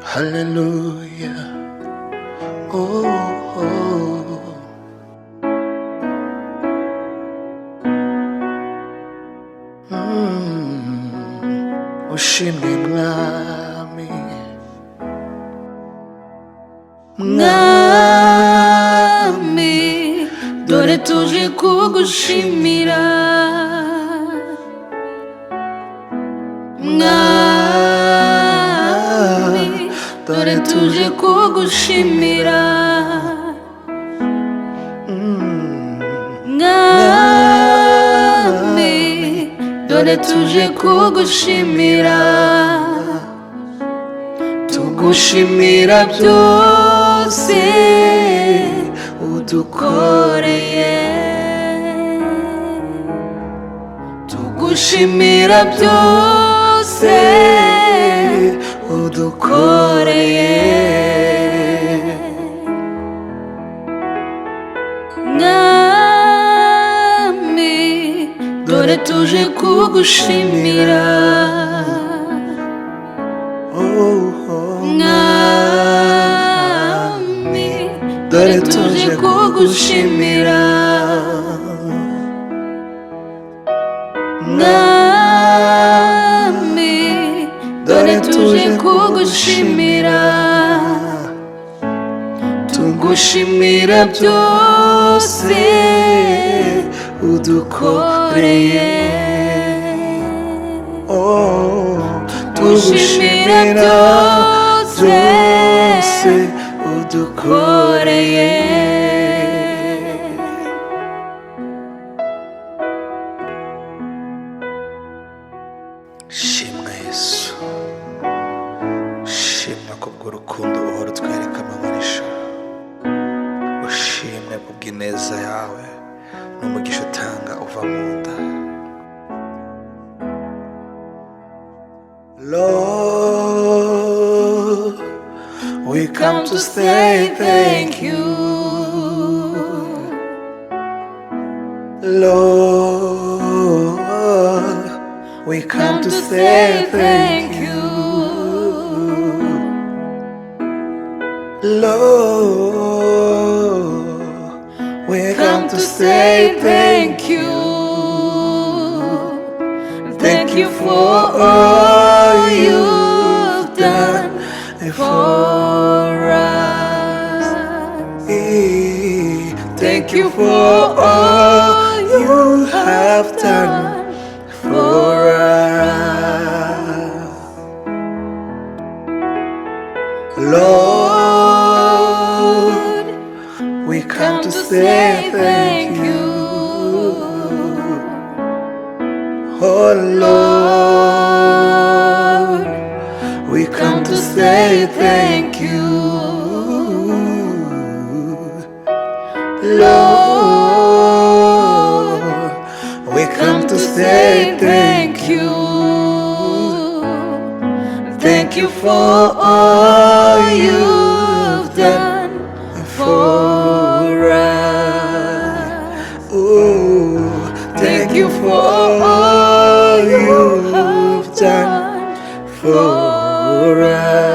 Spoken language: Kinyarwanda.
Hallelujah. Oh, oh. Ushimwe mwami, mwami, dore tuje kugushimira. Mwami, dore tuje kugushimira. Mwami, dore tuje kugushimira. Tugushimira byose udukoreye, tugushimira byose udukoreye. Mwami, dore tuje kugushimira. Mwami, dore tuje kugushimira. Mwami, dore tuje kugushimira. Tugushimira byose udukoreye. Tugushimira byose udukoreye. shimwa Yesu, shimwa kubw'urukundo uhora utwereka amabarisha. Ushimwe kubw'ineza yawe n'umugisha utanga uva mu nda. Lord, we come to say thank you. Lord, we come to say thank you. Lord, we come to say thank you. Thank you for all you've done for us. Thank you for all you have done for us. Lord, we come to say thank you. Oh Lord, we come to say thank you. Lord, we come to say thank you. Thank you for all you've done for us. Oh, thank you for all you've done for us.